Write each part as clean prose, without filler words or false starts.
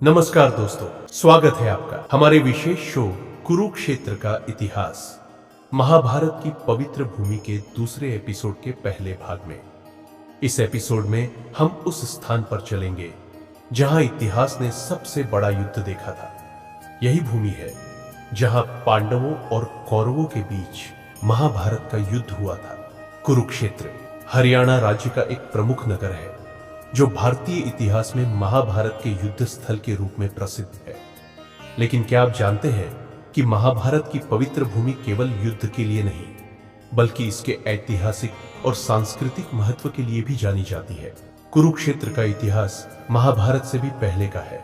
नमस्कार दोस्तों, स्वागत है आपका हमारे विशेष शो कुरुक्षेत्र का इतिहास महाभारत की पवित्र भूमि के दूसरे एपिसोड के पहले भाग में। इस एपिसोड में हम उस स्थान पर चलेंगे जहां इतिहास ने सबसे बड़ा युद्ध देखा था। यही भूमि है जहां पांडवों और कौरवों के बीच महाभारत का युद्ध हुआ था। कुरुक्षेत्र हरियाणा राज्य का एक प्रमुख नगर है जो भारतीय इतिहास में महाभारत के युद्ध स्थल के रूप में प्रसिद्ध है। लेकिन क्या आप जानते हैं कि महाभारत की पवित्र भूमि केवल युद्ध के लिए नहीं बल्कि इसके ऐतिहासिक और सांस्कृतिक महत्व के लिए भी जानी जाती है। कुरुक्षेत्र का इतिहास महाभारत से भी पहले का है।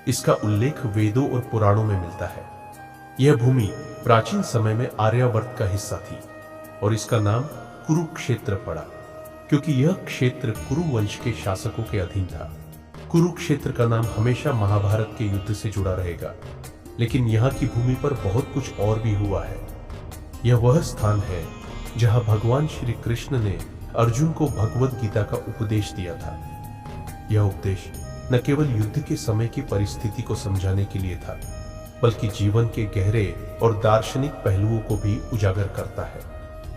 इसका उल्लेख वेदों और पुराणों में मिलता है। यह भूमि प्राचीन समय में आर्यावर्त का हिस्सा थी और इसका नाम कुरुक्षेत्र पड़ा क्योंकि यह क्षेत्र कुरु वंश के शासकों के अधीन था। कुरुक्षेत्र का नाम हमेशा महाभारत के युद्ध से जुड़ा रहेगा, लेकिन यहाँ की भूमि पर बहुत कुछ और भी हुआ है। यह वह स्थान है जहाँ भगवान श्री कृष्ण ने अर्जुन को भगवद गीता का उपदेश दिया था। यह उपदेश न केवल युद्ध के समय की परिस्थिति को समझाने के लिए था, बल्कि जीवन के गहरे और दार्शनिक पहलुओं को भी उजागर करता है।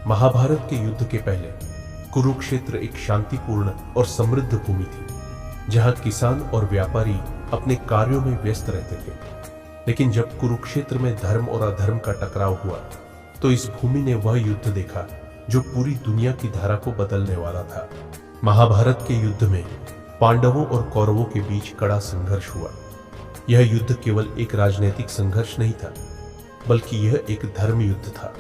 महाभारत के युद्ध के पहले कुरुक्षेत्र एक शांतिपूर्ण और समृद्ध भूमि थी जहां किसान और व्यापारी अपने कार्यों में व्यस्त रहते थे। लेकिन जब कुरुक्षेत्र में धर्म और अधर्म का टकराव हुआ तो इस भूमि ने वह युद्ध देखा जो पूरी दुनिया की धारा को बदलने वाला था। महाभारत के युद्ध में पांडवों और कौरवों के बीच कड़ा संघर्ष हुआ। यह युद्ध केवल एक राजनीतिक संघर्ष नहीं था, बल्कि यह एक धर्म युद्ध था।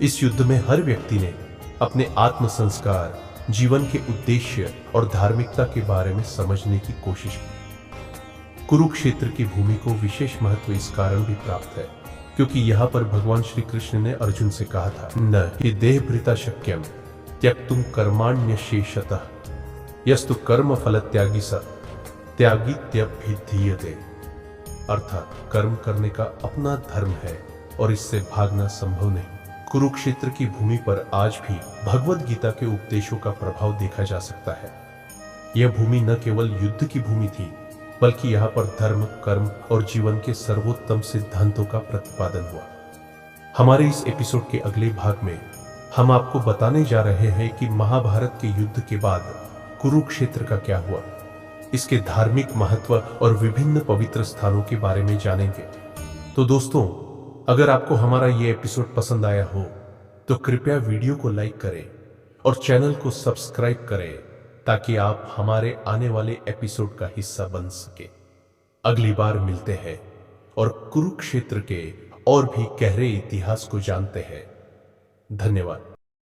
इस युद्ध में हर व्यक्ति ने अपने आत्म संस्कार, जीवन के उद्देश्य और धार्मिकता के बारे में समझने की कोशिश की। कुरुक्षेत्र की भूमि को विशेष महत्व इस कारण भी प्राप्त है क्योंकि यहाँ पर भगवान श्री कृष्ण ने अर्जुन से कहा था, न हि देहभृता शक्यम त्यक्तुम कर्माण्यशेषतः यस्तु कर्म फल त्यागी स त्यागीत्यभिधीयते। अर्थात कर्म करने का अपना धर्म है और इससे भागना संभव नहीं। कुरुक्षेत्र की भूमि पर आज भी भगवद गीता के उपदेशों का प्रभाव देखा जा सकता है। यह भूमि न केवल युद्ध की भूमि थी, बल्कि यहाँ पर धर्म, कर्म और जीवन के सर्वोत्तम सिद्धांतों का प्रतिपादन हुआ। हमारे इस एपिसोड के अगले भाग में हम आपको बताने जा रहे हैं कि महाभारत के युद्ध के बाद कुरुक्षेत्र का क्या हुआ, इसके धार्मिक महत्व और विभिन्न पवित्र स्थानों के बारे में जानेंगे। तो दोस्तों, अगर आपको हमारा ये एपिसोड पसंद आया हो तो कृपया वीडियो को लाइक करें और चैनल को सब्सक्राइब करें ताकि आप हमारे आने वाले एपिसोड का हिस्सा बन सके। अगली बार मिलते हैं और कुरुक्षेत्र के और भी गहरे इतिहास को जानते हैं। धन्यवाद।